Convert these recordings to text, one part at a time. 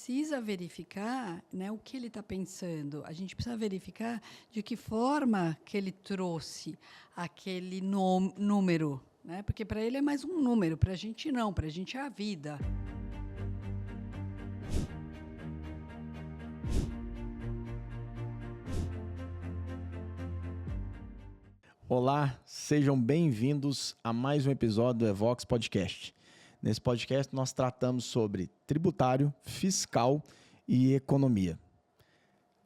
precisa verificar, né, o que ele está pensando. A gente precisa verificar de que forma que ele trouxe aquele número, né? Porque para ele é mais um número, para a gente não, para a gente é a vida. Olá, sejam bem-vindos a mais um episódio do Evox Podcast. Nesse podcast nós tratamos sobre tributário, fiscal e economia.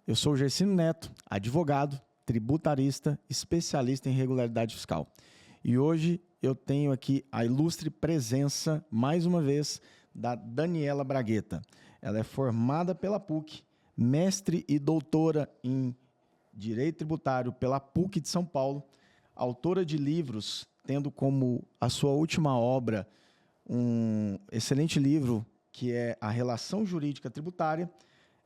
Eu sou o Gersino Neto, advogado, tributarista, especialista em regularidade fiscal. E hoje eu tenho aqui a ilustre presença, mais uma vez, da Daniela Bragueta. Ela é formada pela PUC, mestre e doutora em Direito Tributário pela PUC de São Paulo, autora de livros, tendo como a sua última obra um excelente livro que é A Relação Jurídica Tributária,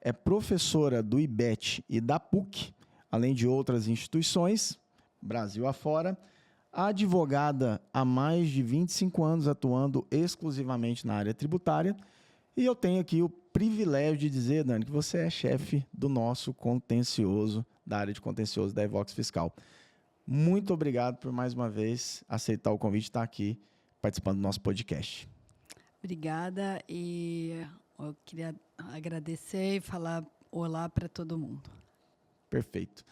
é professora do IBET e da PUC, além de outras instituições, Brasil afora, advogada há mais de 25 anos atuando exclusivamente na área tributária, e eu tenho aqui o privilégio de dizer, Dani, que você é chefe do nosso contencioso, da área de contencioso da Evox Fiscal. Muito obrigado por mais uma vez aceitar o convite de estar aqui participando do nosso podcast. Obrigada, e eu queria agradecer e falar olá para todo mundo. Perfeito.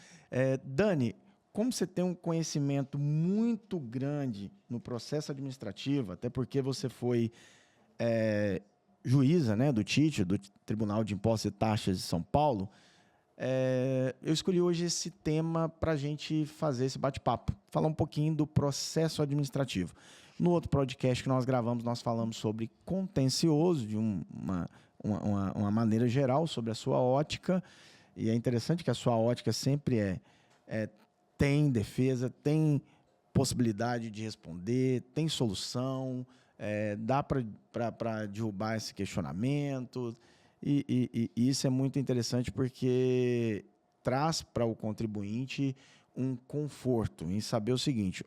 Dani, como você tem um conhecimento muito grande no processo administrativo, até porque você foi juíza, né, do TIT, do Tribunal de Impostos e Taxas de São Paulo, eu escolhi hoje esse tema para a gente fazer esse bate-papo, falar um pouquinho do processo administrativo. No outro podcast que nós gravamos, nós falamos sobre contencioso, de uma maneira geral, sobre a sua ótica, e é interessante que a sua ótica sempre tem defesa, tem possibilidade de responder, tem solução, dá para derrubar esse questionamento. E isso é muito interessante porque traz para o contribuinte um conforto em saber o seguinte,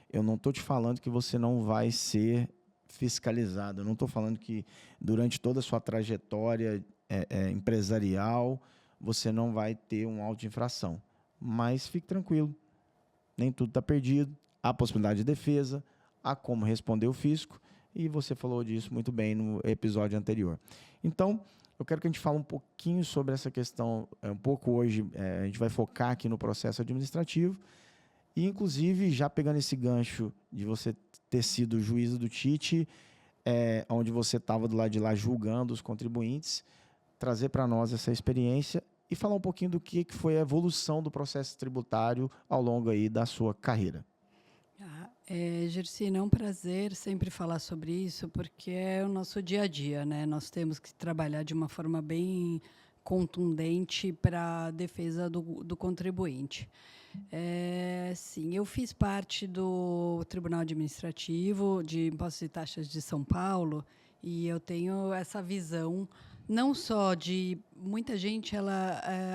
eu não estou te falando que você não vai ser fiscalizado, eu não estou falando que durante toda a sua trajetória empresarial você não vai ter um auto de infração, mas fique tranquilo, nem tudo está perdido, há possibilidade de defesa, há como responder o fisco, e você falou disso muito bem no episódio anterior. Então, eu quero que a gente fale um pouquinho sobre essa questão, um pouco hoje, a gente vai focar aqui no processo administrativo, e inclusive, já pegando esse gancho de você ter sido juíza do TIT, onde você estava do lado de lá julgando os contribuintes, trazer para nós essa experiência e falar um pouquinho do que foi a evolução do processo tributário ao longo aí da sua carreira. Gersino, é um prazer sempre falar sobre isso, porque é o nosso dia a dia, né? Nós temos que trabalhar de uma forma bem contundente para a defesa do contribuinte. Sim, eu fiz parte do Tribunal Administrativo de Impostos e Taxas de São Paulo, e eu tenho essa visão não só de muita gente,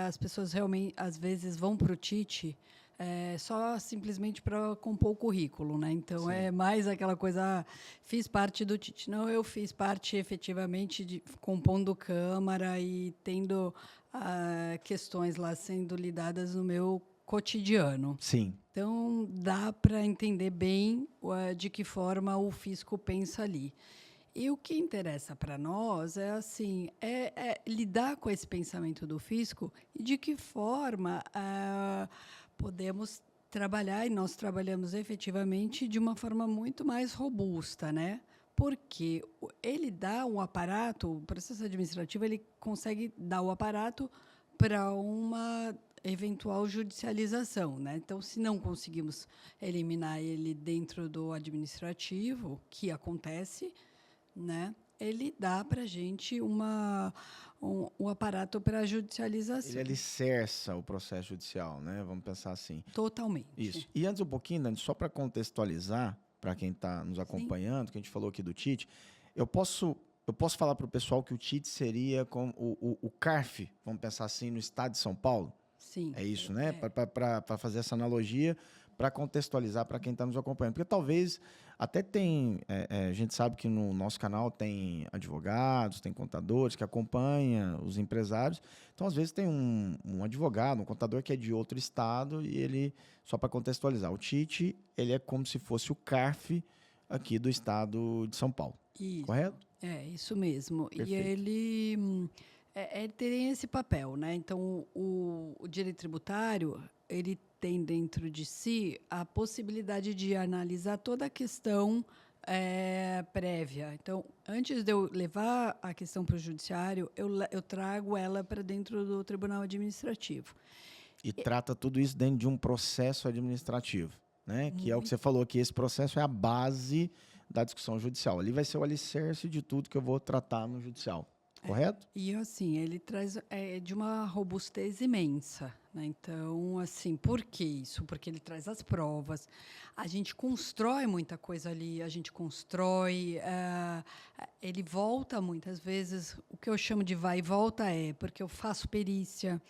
as pessoas realmente às vezes vão para o TIT só simplesmente para compor o currículo, né? Então, Sim. é mais aquela coisa, fiz parte do TIT. Não, eu fiz parte efetivamente de compondo Câmara e tendo questões lá sendo lidadas no meu cotidiano. Sim. Então, dá para entender bem de que forma o fisco pensa ali. E o que interessa para nós é assim, lidar com esse pensamento do fisco e de que forma podemos trabalhar, e nós trabalhamos efetivamente de uma forma muito mais robusta, né? Porque ele dá um aparato, o processo administrativo, ele consegue dar o aparato para uma eventual judicialização, né? Então, se não conseguimos eliminar ele dentro do administrativo, que acontece, né? Ele dá para a gente um aparato para a judicialização. Ele alicerça o processo judicial, né? Vamos pensar assim. Totalmente. Isso. E antes um pouquinho, Dani, só para contextualizar, para quem está nos acompanhando, que a gente falou aqui do TIT, eu posso falar para o pessoal que o TIT seria como o CARF, vamos pensar assim, no estado de São Paulo? Sim. É isso, né? Para fazer essa analogia, para contextualizar para quem está nos acompanhando. Porque talvez até tem... a gente sabe que no nosso canal tem advogados, tem contadores que acompanham os empresários. Então, às vezes, tem um advogado, um contador que é de outro estado e ele, só para contextualizar, o Tite, ele é como se fosse o CARF aqui do estado de São Paulo. Isso. Correto? É, isso mesmo. Perfeito. E ele tem esse papel, né? Então, o direito tributário, ele tem dentro de si a possibilidade de analisar toda a questão prévia. Então, antes de eu levar a questão para o judiciário, eu trago ela para dentro do Tribunal Administrativo. E trata tudo isso dentro de um processo administrativo, né? Que é o que você falou, que esse processo é a base da discussão judicial. Ali vai ser o alicerce de tudo que eu vou tratar no judicial, correto? E, assim, ele traz de uma robustez imensa, né? Então, assim, por que isso? Porque ele traz as provas, a gente constrói muita coisa ali, a gente constrói, ele volta muitas vezes, o que eu chamo de vai e volta porque eu faço perícia,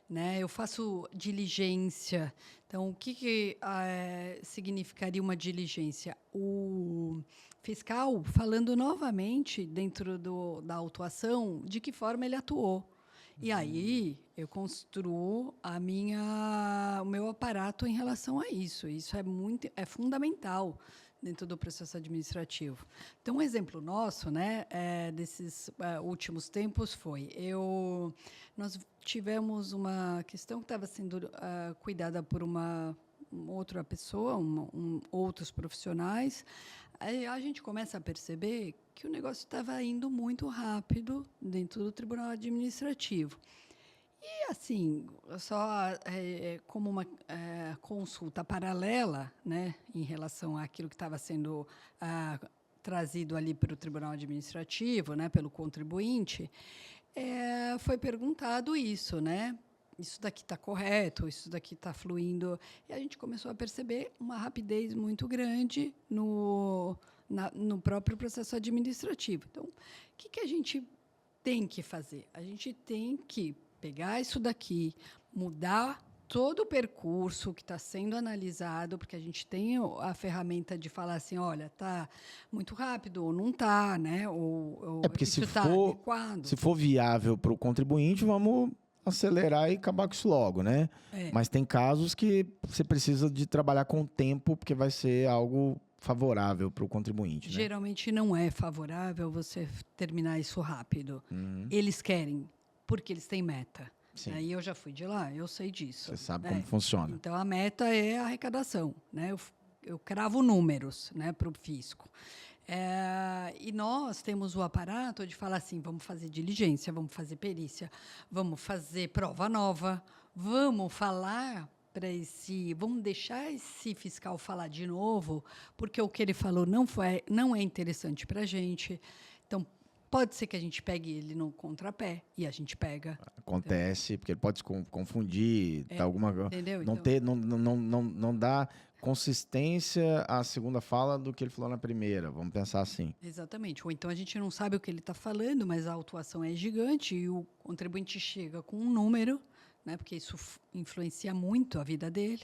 né? Eu faço diligência. Então, o que significaria uma diligência? O fiscal falando novamente dentro da autuação de que forma ele atuou. E aí eu construo o meu aparato em relação a isso. Isso é fundamental dentro do processo administrativo. Então, um exemplo nosso, né, desses últimos tempos foi nós tivemos uma questão que estava sendo cuidada por uma outra pessoa, outros profissionais. Aí a gente começa a perceber que o negócio estava indo muito rápido dentro do Tribunal Administrativo. E, assim, só como uma consulta paralela, né, em relação àquilo que estava sendo trazido ali para o Tribunal Administrativo, né, pelo contribuinte, foi perguntado isso, né? Isso daqui está correto, isso daqui está fluindo. E a gente começou a perceber uma rapidez muito grande no próprio processo administrativo. Então, o que a gente tem que fazer? A gente tem que pegar isso daqui, mudar todo o percurso que está sendo analisado, porque a gente tem a ferramenta de falar assim, olha, está muito rápido ou não está, né? Porque isso está adequado. Se for viável para o contribuinte, vamos acelerar e acabar com isso logo, né? Mas tem casos que você precisa de trabalhar com o tempo, porque vai ser algo favorável para o contribuinte, né? Geralmente não é favorável você terminar isso rápido. Eles querem, porque eles têm meta. Aí eu já fui de lá, eu sei disso. Você sabe como funciona. Então, a meta é a arrecadação, né? Eu cravo números, né, para o fisco. E nós temos o aparato de falar assim, vamos fazer diligência, vamos fazer perícia, vamos fazer prova nova, vamos falar vamos deixar esse fiscal falar de novo, porque o que ele falou não é interessante para a gente. Então, pode ser que a gente pegue ele no contrapé, e a gente pega. Acontece, porque ele pode se confundir, alguma coisa. Entendeu? Não dá consistência à segunda fala do que ele falou na primeira, vamos pensar assim. Exatamente. Ou então a gente não sabe o que ele está falando, mas a autuação é gigante e o contribuinte chega com um número, né, porque isso influencia muito a vida dele,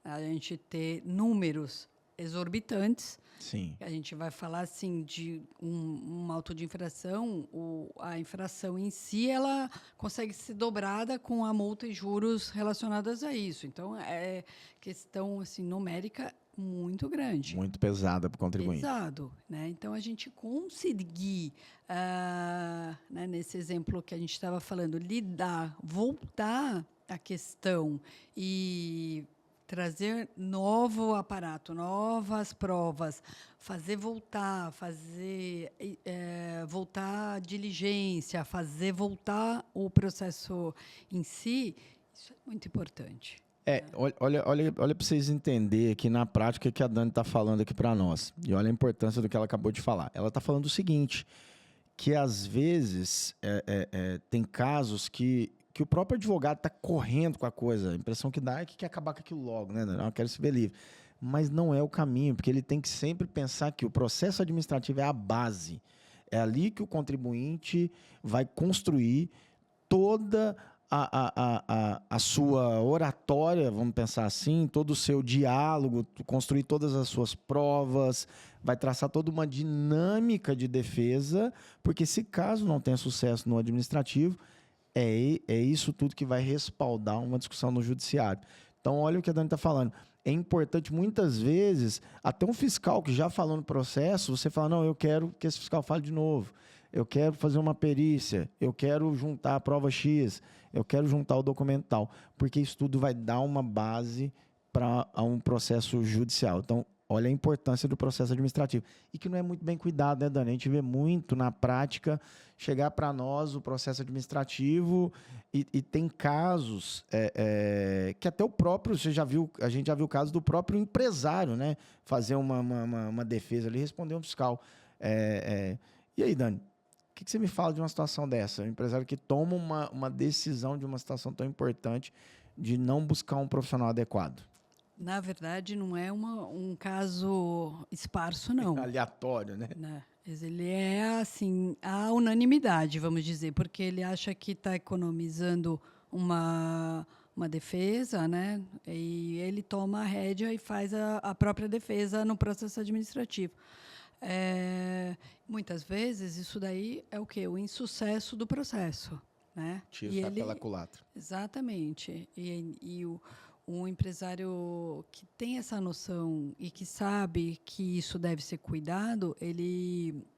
a gente ter números exorbitantes. Sim. A gente vai falar assim de uma auto de infração, a infração em si ela consegue ser dobrada com a multa e juros relacionadas a isso. Então é questão assim numérica muito grande. Muito pesada para o contribuinte. Pesado, né? Então a gente conseguir, né, nesse exemplo que a gente estava falando, voltar a questão e trazer novo aparato, novas provas, fazer voltar a diligência, fazer voltar o processo em si, isso é muito importante. Olha para vocês entenderem aqui na prática o que a Dani está falando aqui para nós. E olha a importância do que ela acabou de falar. Ela está falando o seguinte, que às vezes tem casos que o próprio advogado está correndo com a coisa. A impressão que dá é que quer acabar com aquilo logo, né? Não, quero se ver livre. Mas não é o caminho, porque ele tem que sempre pensar que o processo administrativo é a base. É ali que o contribuinte vai construir toda a sua oratória, vamos pensar assim, todo o seu diálogo, construir todas as suas provas, vai traçar toda uma dinâmica de defesa, porque se caso não tenha sucesso no administrativo, é isso tudo que vai respaldar uma discussão no judiciário. Então, olha o que a Dani está falando. É importante, muitas vezes, até um fiscal que já falou no processo, você fala, não, eu quero que esse fiscal fale de novo. Eu quero fazer uma perícia, eu quero juntar a prova X, eu quero juntar o documento tal, porque isso tudo vai dar uma base para um processo judicial. Então, olha a importância do processo administrativo. E que não é muito bem cuidado, né, Dani? A gente vê muito na prática chegar para nós o processo administrativo e tem casos que até o próprio, a gente já viu o caso do próprio empresário, né? Fazer uma defesa ali, responder um fiscal. E aí, Dani? O que você me fala de uma situação dessa? Um empresário que toma uma decisão de uma situação tão importante de não buscar um profissional adequado. Na verdade, não é um caso esparso, não. Aleatório, né? Ele é, assim, a unanimidade, vamos dizer, porque ele acha que está economizando uma defesa, né? E ele toma a rédea e faz a própria defesa no processo administrativo. Muitas vezes, isso daí é o quê? O insucesso do processo, né? Tiro tá pela culatra. Exatamente. E o empresário que tem essa noção e que sabe que isso deve ser cuidado,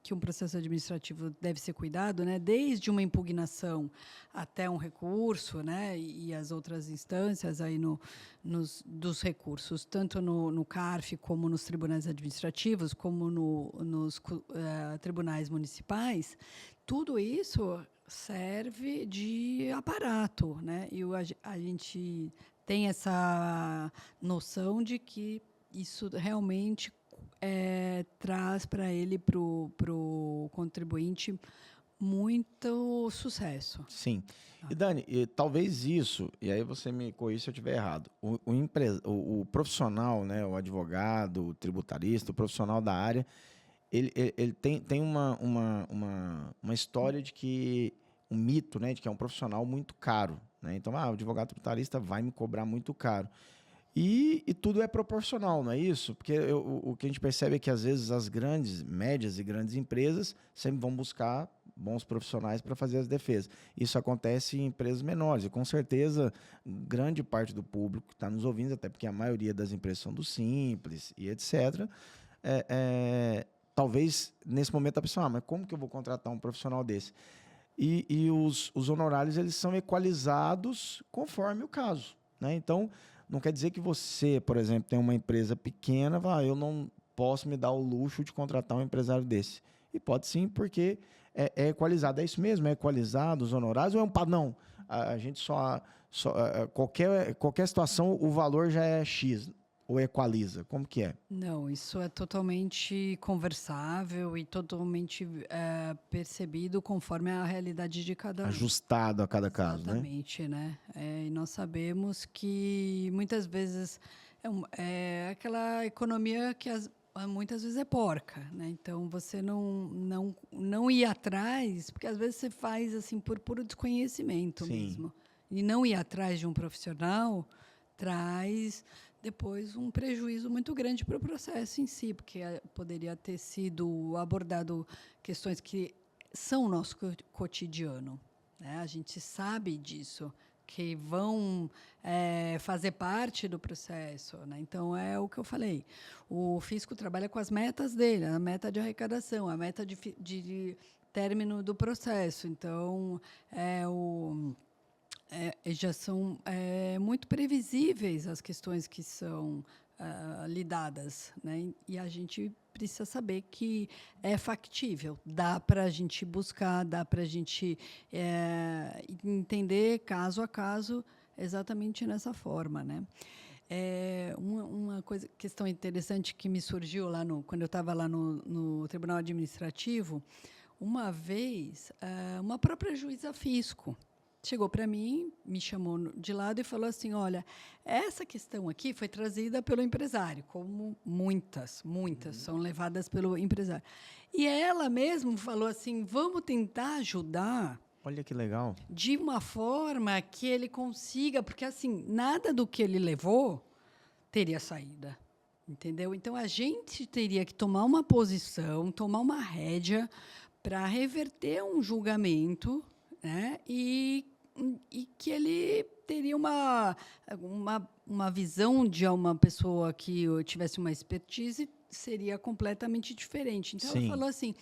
que um processo administrativo deve ser cuidado, né? Desde uma impugnação até um recurso, né? E as outras instâncias aí dos recursos, tanto no CARF, como nos tribunais administrativos, como nos tribunais municipais, tudo isso serve de aparato, né? E a gente tem essa noção de que isso realmente traz para ele, para o contribuinte, muito sucesso. Sim. E, Dani, talvez isso, e aí você me corrija se eu estiver errado, o profissional, né, o advogado, o tributarista, o profissional da área, ele tem uma história de que, um mito, né, de que é um profissional muito caro. Né? Então, o advogado tributarista vai me cobrar muito caro. E tudo é proporcional, não é isso? Porque o que a gente percebe é que, às vezes, as médias e grandes empresas sempre vão buscar bons profissionais para fazer as defesas. Isso acontece em empresas menores. E, com certeza, grande parte do público que está nos ouvindo, até porque a maioria das empresas são do Simples e etc., talvez, nesse momento, a pessoa, mas como que eu vou contratar um profissional desse? E os honorários, eles são equalizados conforme o caso. Né? Então, não quer dizer que você, por exemplo, tem uma empresa pequena, eu não posso me dar o luxo de contratar um empresário desse. E pode sim, porque é equalizado. É isso mesmo? É equalizado os honorários ou é um padrão? A gente qualquer situação, o valor já é X. Ou equaliza? Como que é? Não, isso é totalmente conversável e totalmente percebido conforme a realidade de cada um. Ajustado a cada caso, né? Exatamente, né? E nós sabemos que muitas vezes é aquela economia que muitas vezes é porca, né? Então você não ir atrás, porque às vezes você faz assim por puro desconhecimento. Sim. Mesmo. E não ir atrás de um profissional traz depois um prejuízo muito grande para o processo em si, porque poderia ter sido abordado questões que são o nosso cotidiano. Né? A gente sabe disso, que vão fazer parte do processo. Né? Então, é o que eu falei. O fisco trabalha com as metas dele, a meta de arrecadação, a meta de término do processo. Então, já são muito previsíveis as questões que são lidadas, né? E a gente precisa saber que é factível, dá para a gente buscar, dá para a gente entender caso a caso exatamente nessa forma, né? Uma questão interessante que me surgiu quando eu estava lá no Tribunal Administrativo, uma vez, uma própria juíza fisco chegou para mim, me chamou de lado e falou assim, olha, essa questão aqui foi trazida pelo empresário, como muitas são levadas pelo empresário. E ela mesma falou assim, vamos tentar ajudar Olha que legal. De uma forma que ele consiga, porque assim, nada do que ele levou teria saída, entendeu? Então a gente teria que tomar uma posição, tomar uma rédea para reverter um julgamento, né? E que ele teria uma visão de uma pessoa que tivesse uma expertise seria completamente diferente. Então, ela Sim. falou assim,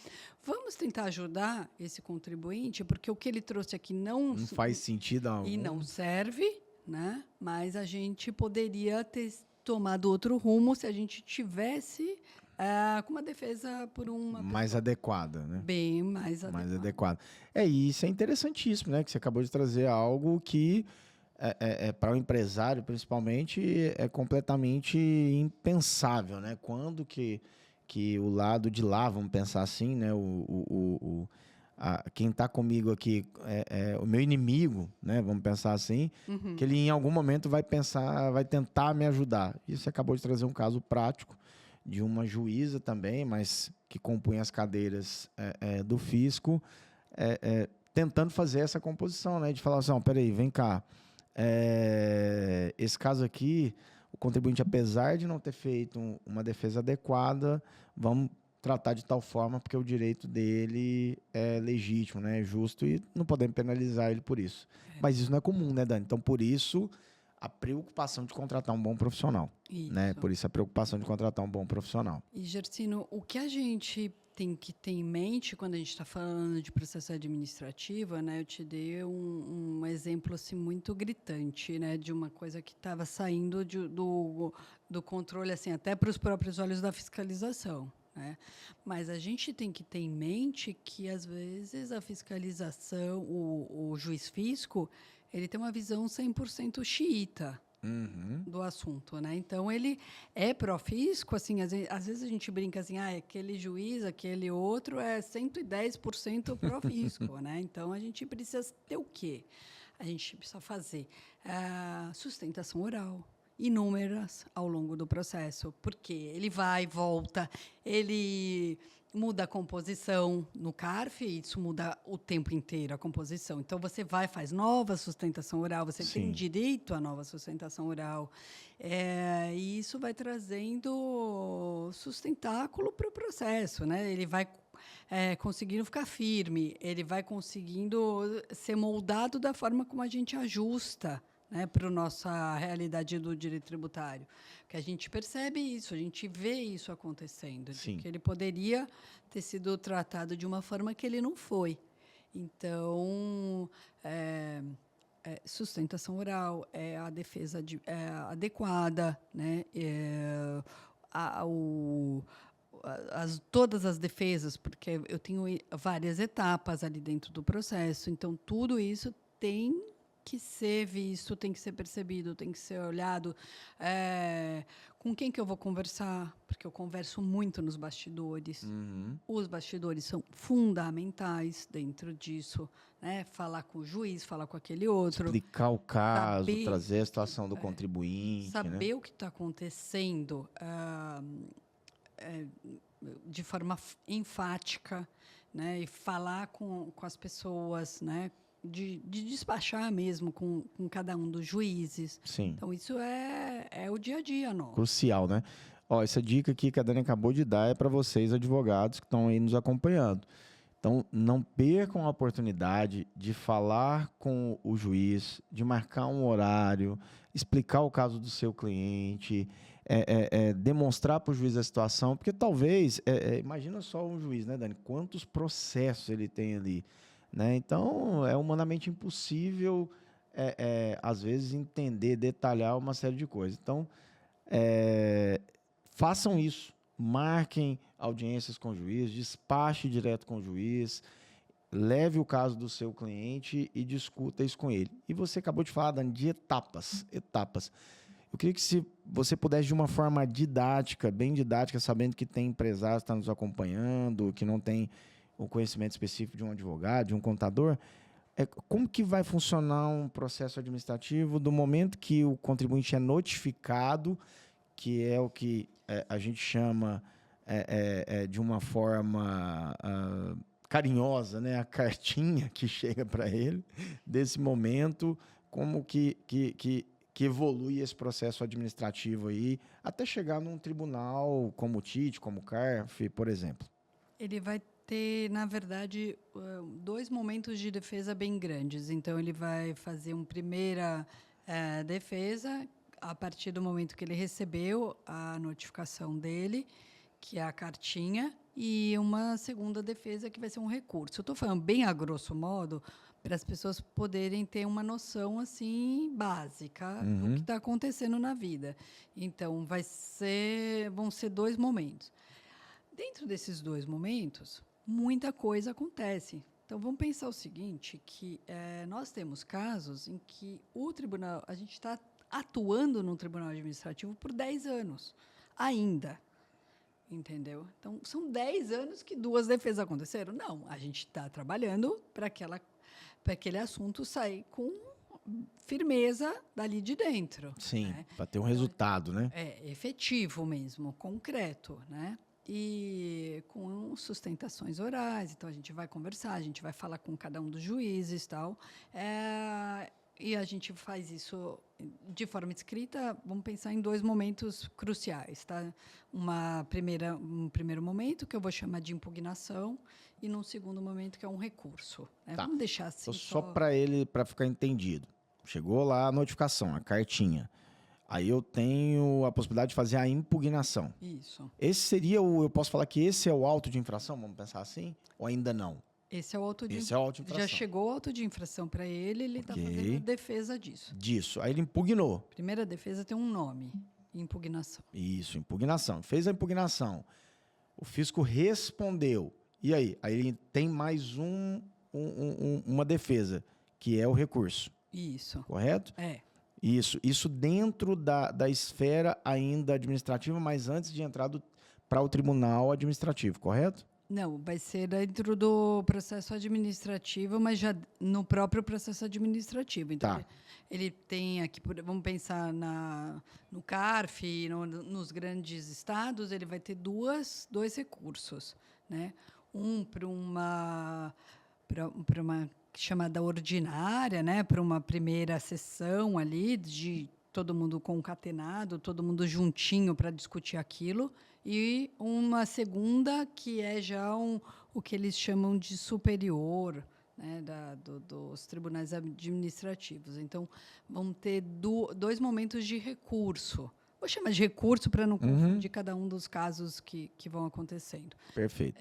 vamos tentar ajudar esse contribuinte, porque o que ele trouxe aqui não faz sentido algum. E não serve, né? Mas a gente poderia ter tomado outro rumo se a gente tivesse com uma defesa por uma mais pessoa adequada, né? bem mais Mais adequada. adequada. E isso é interessantíssimo, né? Que você acabou de trazer algo que para o empresário, principalmente, é completamente impensável, né? Quando que o lado de lá, vamos pensar assim, né? Quem está comigo aqui é o meu inimigo, né? Vamos pensar assim, que ele em algum momento vai tentar me ajudar. E você acabou de trazer um caso prático de uma juíza também, mas que compunha as cadeiras do fisco, tentando fazer essa composição, né? De falar assim, peraí, vem cá, esse caso aqui, o contribuinte, apesar de não ter feito uma defesa adequada, vamos tratar de tal forma porque o direito dele é legítimo, né? É justo e não podemos penalizar ele por isso. Mas isso não é comum, né, Dani? Então, por isso, a preocupação de contratar um bom profissional. Né? Por isso, a preocupação de contratar um bom profissional. E, Gersino, o que a gente tem que ter em mente quando a gente está falando de processo administrativo, né? Eu te dei um exemplo assim, muito gritante, né? De uma coisa que estava saindo do controle, assim, até para os próprios olhos da fiscalização. Né? Mas a gente tem que ter em mente que, às vezes, a fiscalização, o juiz fisco, ele tem uma visão 100% xiita do assunto, né? Então, ele é pró-fisco, assim, às vezes a gente brinca assim, aquele juiz, aquele outro é 110% pró-fisco, né? Então, a gente precisa ter o quê? A gente precisa fazer sustentação oral, inúmeras ao longo do processo, porque ele vai e volta, ele muda a composição no CARF, e isso muda o tempo inteiro a composição. Então, você vai, faz nova sustentação oral, você tem direito à nova sustentação oral, e isso vai trazendo sustentáculo para o processo, né? Ele vai conseguindo ficar firme, ele vai conseguindo ser moldado da forma como a gente ajusta, né, para a nossa realidade do direito tributário. Porque a gente percebe isso, a gente vê isso acontecendo, de que ele poderia ter sido tratado de uma forma que ele não foi. Então, sustentação oral, a defesa adequada, né, todas as defesas, porque eu tenho várias etapas ali dentro do processo, então tudo isso tem que ser visto, tem que ser percebido, tem que ser olhado. Com quem que eu vou conversar? Porque eu converso muito nos bastidores. Os bastidores são fundamentais dentro disso. Né? Falar com o juiz, falar com aquele outro. Explicar o caso, trazer a situação do contribuinte. Saber, né? o que está acontecendo de forma enfática, né? E falar com as pessoas, né? De despachar mesmo com cada um dos juízes. Sim. Então, isso é o dia a dia nosso. Crucial, né? Essa dica aqui que a Dani acabou de dar é para vocês, advogados, que estão aí nos acompanhando. Então, não percam a oportunidade de falar com o juiz, de marcar um horário, explicar o caso do seu cliente, demonstrar para o juiz a situação, porque talvez, imagina só um juiz, né, Dani? Quantos processos ele tem ali. Né? Então, é humanamente impossível, às vezes, entender, detalhar uma série de coisas. Então, façam isso. Marquem audiências com o juiz, despache direto com o juiz, leve o caso do seu cliente e discuta isso com ele. E você acabou de falar, Dani, de etapas. Eu queria que se você pudesse, de uma forma didática, bem didática, sabendo que tem empresários que estão nos acompanhando, que não tem o conhecimento específico de um advogado, de um contador, como que vai funcionar um processo administrativo do momento que o contribuinte é notificado, que é o que a gente chama de uma forma carinhosa, né? A cartinha que chega para ele, desse momento, como que evolui esse processo administrativo aí, até chegar num tribunal como o TIT, como o CARF, por exemplo. Ele vai ter, na verdade, dois momentos de defesa bem grandes. Então, ele vai fazer uma primeira defesa a partir do momento que ele recebeu a notificação dele, que é a cartinha, e uma segunda defesa que vai ser um recurso. Eu estou falando bem a grosso modo, para as pessoas poderem ter uma noção assim básica do que está acontecendo na vida. Então, vão ser dois momentos. Dentro desses dois momentos, muita coisa acontece. Então, vamos pensar o seguinte, que nós temos casos em que a gente está atuando no Tribunal Administrativo por 10 anos, ainda. Entendeu? Então, são 10 anos que duas defesas aconteceram? Não, a gente está trabalhando para aquele assunto sair com firmeza dali de dentro. Sim, né? para ter um resultado, né? Efetivo mesmo, concreto, né? E com sustentações orais. Então, a gente vai conversar, a gente vai falar com cada um dos juízes e tal. E a gente faz isso de forma escrita. Vamos pensar em dois momentos cruciais, tá? Um primeiro momento, que eu vou chamar de impugnação, e num segundo momento, que é um recurso. Né? Tá. Vamos deixar assim. Então, só para ficar entendido. Chegou lá a notificação, a cartinha. Aí eu tenho a possibilidade de fazer a impugnação. Isso. Esse seria eu posso falar que esse é o auto de infração, vamos pensar assim? Ou ainda não? Esse é o auto de infração. Já chegou o auto de infração para ele está fazendo a defesa disso. Disso. Aí ele impugnou. Primeira defesa tem um nome, impugnação. Isso, impugnação. Fez a impugnação. O fisco respondeu. E aí? Aí ele tem mais uma defesa, que é o recurso. Isso. Correto? Isso dentro da esfera ainda administrativa, mas antes de entrar para o tribunal administrativo, correto? Não, vai ser dentro do processo administrativo, mas já no próprio processo administrativo. Então, ele tem aqui, vamos pensar no CARF, nos grandes estados, ele vai ter dois recursos, né? Um para uma chamada ordinária, né? Para uma primeira sessão ali de todo mundo concatenado, todo mundo juntinho para discutir aquilo, e uma segunda que é já o que eles chamam de superior, né, dos tribunais administrativos. Então, vão ter dois momentos de recurso. Vou chamar de recurso para não confundir cada um dos casos que vão acontecendo. Perfeito.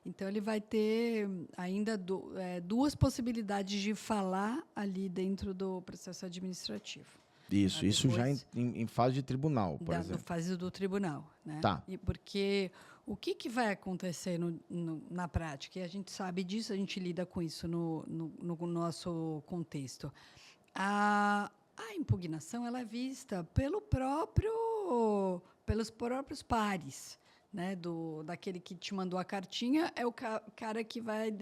Então, ele vai ter ainda duas possibilidades de falar ali dentro do processo administrativo. Isso já em fase de tribunal, por exemplo. Na fase do tribunal. Né? Tá. Porque o que vai acontecer na prática? E a gente sabe disso, a gente lida com isso no nosso contexto. A impugnação ela é vista pelos próprios pares. Né, daquele que te mandou a cartinha, é o cara que vai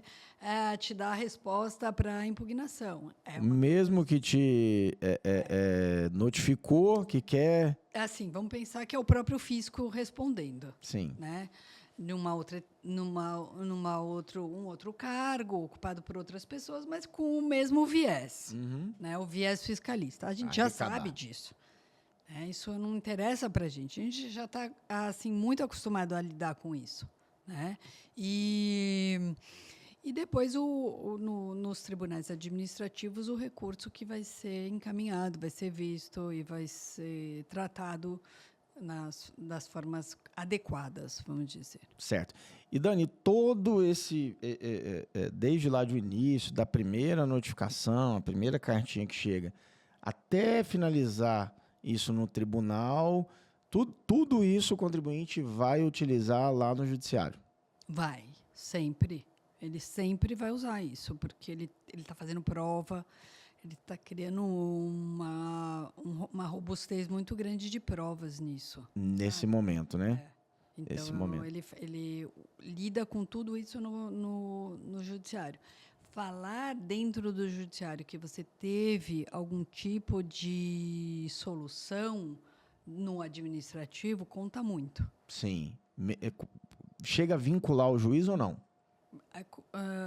te dar a resposta para a impugnação. Mesmo que te notificou que quer... Assim, vamos pensar que é o próprio fisco respondendo. Sim. Né? Um outro cargo, ocupado por outras pessoas, mas com o mesmo viés. Né? O viés fiscalista. A gente já sabe disso. Isso não interessa para a gente já está assim, muito acostumado a lidar com isso. Né? E depois, nos tribunais administrativos, o recurso que vai ser encaminhado, vai ser visto e vai ser tratado das formas adequadas, vamos dizer. Certo. E, Dani, todo esse, desde lá do início, da primeira notificação, a primeira cartinha que chega, até finalizar isso no tribunal, tudo isso o contribuinte vai utilizar lá no judiciário? Vai, sempre. Ele sempre vai usar isso, porque ele está fazendo prova, ele está criando uma robustez muito grande de provas nisso. Nesse momento, né? Então, Esse momento. Ele lida com tudo isso no judiciário. Falar dentro do judiciário que você teve algum tipo de solução no administrativo conta muito. Sim. Chega a vincular o juiz ou não?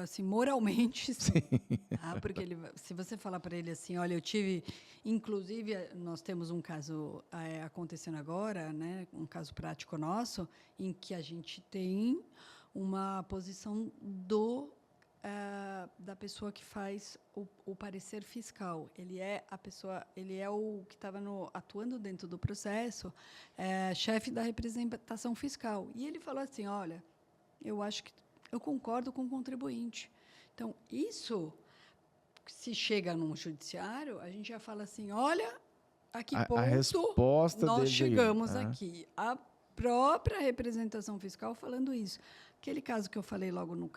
assim, moralmente, sim. Tá? Porque se você falar para ele assim, olha, eu tive, inclusive, nós temos um caso acontecendo agora, né, um caso prático nosso, em que a gente tem uma posição da pessoa que faz o parecer fiscal. Ele é a pessoa, ele é o que estava atuando dentro do processo, chefe da representação fiscal. E ele falou assim, olha, eu acho que eu concordo com o contribuinte. Então, isso, se chega num judiciário, a gente já fala assim, olha, a que ponto resposta nós chegamos aí. aqui. A própria representação fiscal falando isso. Aquele caso que eu falei logo no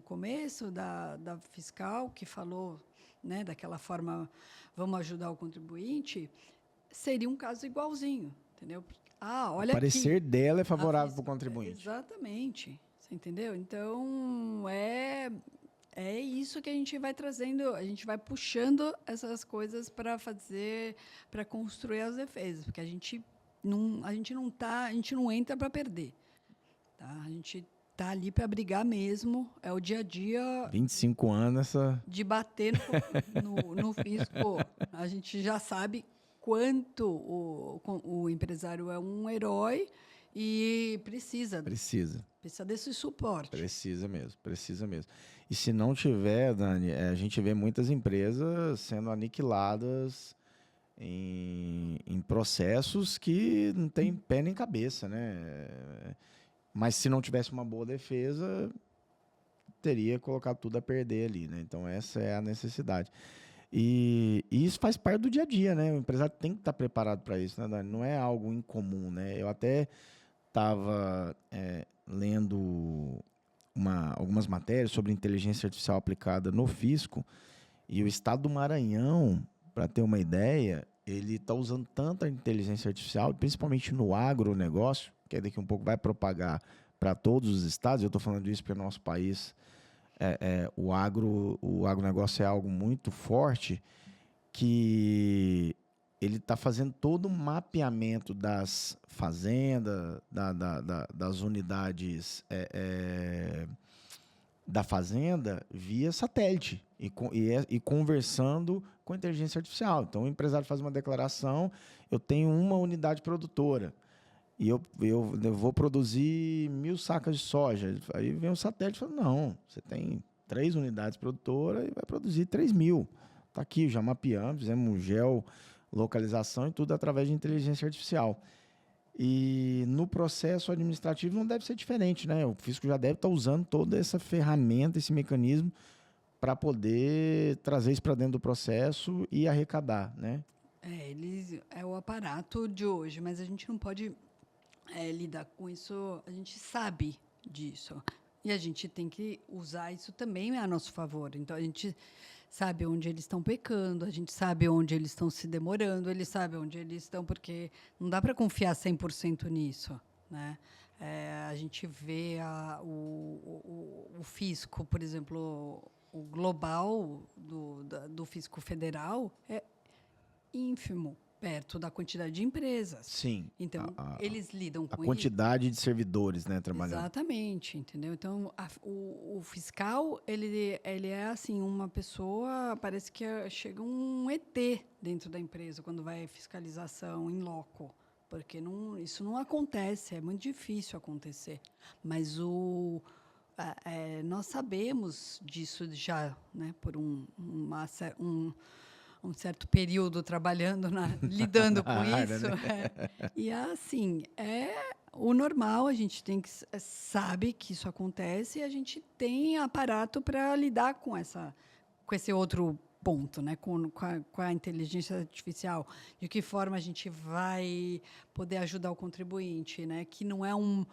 começo, da fiscal, que falou, né, daquela forma, vamos ajudar o contribuinte, seria um caso igualzinho, entendeu? Olha, o parecer dela é favorável para o contribuinte. Exatamente. Você entendeu? Então, é isso que a gente vai trazendo, a gente vai puxando essas coisas para construir as defesas, porque a gente não entra para perder. Tá? A gente está ali para brigar mesmo, é o dia a dia. 25 anos de bater no fisco. A gente já sabe quanto o empresário é um herói e precisa desse suporte. Precisa mesmo. E se não tiver, Dani, a gente vê muitas empresas sendo aniquiladas em processos que não tem pé nem cabeça, né? Mas se não tivesse uma boa defesa, teria colocado tudo a perder ali, né? Então essa é a necessidade. E isso faz parte do dia a dia, né? O empresário tem que estar preparado para isso, né, Dani? Não é algo incomum, né? Eu até estava lendo algumas matérias sobre inteligência artificial aplicada no fisco, e o estado do Maranhão, para ter uma ideia, ele está usando tanta inteligência artificial, principalmente no agronegócio, que daqui um pouco vai propagar para todos os estados. Eu estou falando isso porque o nosso país, o agronegócio é algo muito forte, que ele está fazendo todo um mapeamento das fazendas, das unidades da fazenda via satélite e conversando com a inteligência artificial. Então, o empresário faz uma declaração, eu tenho uma unidade produtora e eu vou produzir 1.000 sacas de soja. Aí vem o satélite e fala, não, você tem 3 unidades produtoras e vai produzir 3.000. Está aqui, já mapeamos, fizemos geolocalização e tudo através de inteligência artificial. E no processo administrativo não deve ser diferente, né? O fisco já deve estar usando toda essa ferramenta, esse mecanismo, para poder trazer isso para dentro do processo e arrecadar, né? É o aparato de hoje, mas a gente não pode lidar com isso, a gente sabe disso. E a gente tem que usar isso também a nosso favor. Então, a gente sabe onde eles estão pecando, a gente sabe onde eles estão se demorando, eles sabem onde eles estão, porque não dá para confiar 100% nisso, né? A gente vê o fisco, por exemplo, o global do fisco federal é ínfimo perto da quantidade de empresas. Sim. Então, eles lidam com a quantidade de servidores, né, trabalhando. Exatamente, entendeu? Então, o fiscal, ele é assim, uma pessoa, parece que chega um ET dentro da empresa quando vai fiscalização in loco, porque isso não acontece, é muito difícil acontecer. Mas nós sabemos disso já, né, por um certo período trabalhando, lidando com isso. E, assim, o normal, a gente sabe que isso acontece e a gente tem aparato para lidar com esse outro ponto, né? com a inteligência artificial. De que forma a gente vai poder ajudar o contribuinte, né? Que não é um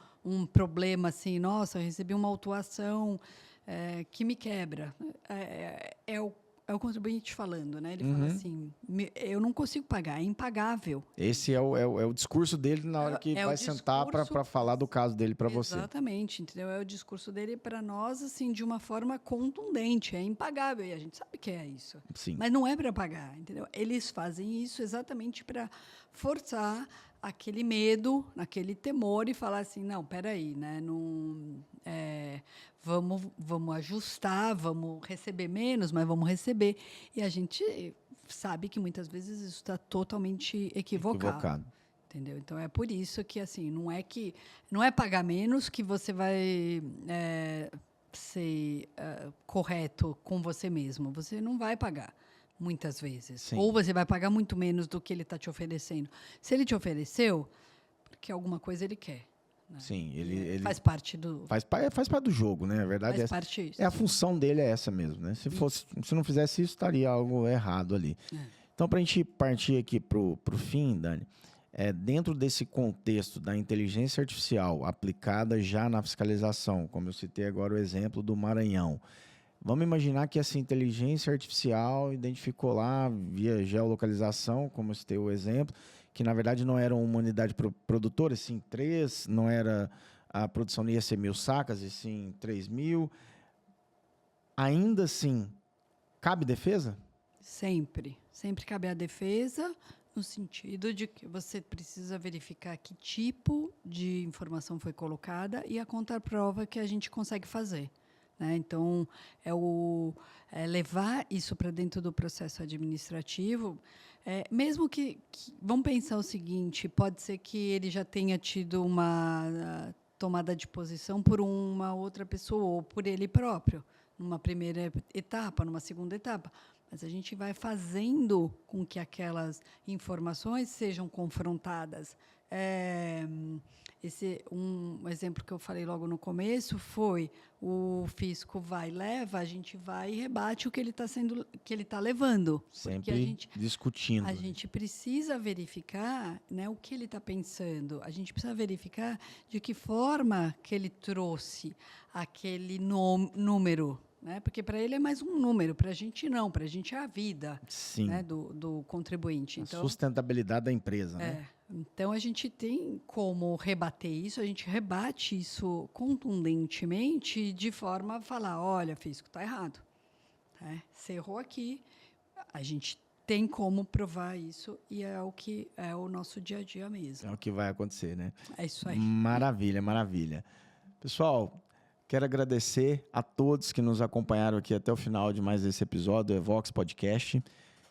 problema assim, nossa, eu recebi uma autuação que me quebra. É o contribuinte falando, né? Ele fala assim, eu não consigo pagar, é impagável. Esse é o discurso dele na hora que vai sentar para falar do caso dele para você. Exatamente, entendeu? É o discurso dele para nós, assim, de uma forma contundente, é impagável, e a gente sabe que é isso. Sim. Mas não é para pagar, entendeu? Eles fazem isso exatamente para forçar aquele medo, aquele temor e falar assim, não, peraí, né? Não, vamos ajustar, vamos receber menos, mas vamos receber. E a gente sabe que muitas vezes isso está totalmente equivocado. Entendeu? Então é por isso que assim não é pagar menos que você vai ser correto com você mesmo. Você não vai pagar muitas vezes. Sim. Ou você vai pagar muito menos do que ele está te oferecendo. Se ele te ofereceu, porque alguma coisa ele quer. Né? Sim, ele faz parte do faz parte do jogo, né? A verdade faz parte disso. a função dele é essa mesmo, né? Se não fizesse isso, estaria algo errado ali. Então, para a gente partir aqui pro fim, Dani, dentro desse contexto da inteligência artificial aplicada já na fiscalização, como eu citei agora o exemplo do Maranhão, vamos imaginar que essa inteligência artificial identificou lá, via geolocalização, como eu citei o exemplo, que na verdade não era uma unidade produtora, e sim 3, não era a produção não ia ser 1.000 sacas, e sim 3.000. Ainda assim, cabe defesa? Sempre cabe a defesa, no sentido de que você precisa verificar que tipo de informação foi colocada e a contraprova que a gente consegue fazer. Né? Então, levar isso para dentro do processo administrativo, mesmo que... Vamos pensar o seguinte, pode ser que ele já tenha tido uma tomada de posição por uma outra pessoa ou por ele próprio, numa primeira etapa, numa segunda etapa. Mas a gente vai fazendo com que aquelas informações sejam confrontadas. Um exemplo que eu falei logo no começo foi o fisco leva, a gente vai e rebate o que ele está levando. Sempre discutindo. A gente precisa verificar, né, o que ele está pensando. A gente precisa verificar de que forma que ele trouxe aquele número. Né? Porque para ele é mais um número, para a gente não, para a gente é a vida, né, do contribuinte. Então, a sustentabilidade da empresa. Né? Então, a gente tem como rebater isso, a gente rebate isso contundentemente de forma a falar, olha, fisco, está errado. Você errou aqui, a gente tem como provar isso e é o que é o nosso dia a dia mesmo. É o que vai acontecer, né? É isso aí. Maravilha, maravilha. Pessoal, quero agradecer a todos que nos acompanharam aqui até o final de mais esse episódio do Evox Podcast.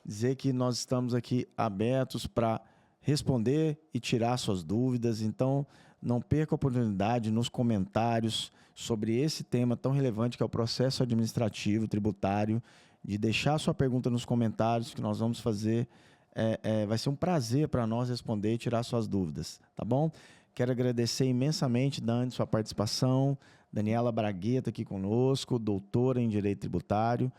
Dizer que nós estamos aqui abertos para responder e tirar suas dúvidas. Então, não perca a oportunidade nos comentários sobre esse tema tão relevante que é o processo administrativo tributário, de deixar sua pergunta nos comentários que nós vamos fazer. Vai ser um prazer para nós responder e tirar suas dúvidas, tá bom? Quero agradecer imensamente, Dani, sua participação. Daniela Bragueta aqui conosco, doutora em Direito Tributário.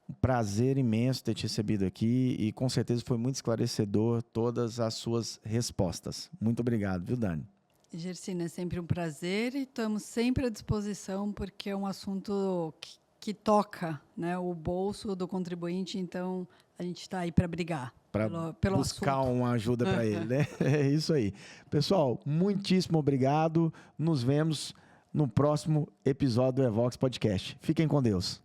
Um prazer imenso ter te recebido aqui e com certeza foi muito esclarecedor todas as suas respostas. Muito obrigado, viu, Dani? Gersina, é sempre um prazer e estamos sempre à disposição porque é um assunto que toca, né, o bolso do contribuinte, então a gente está aí para brigar. Pelo buscar assunto. Uma ajuda para ele, né? É isso aí. Pessoal, muitíssimo obrigado. Nos vemos no próximo episódio do Evox Podcast. Fiquem com Deus.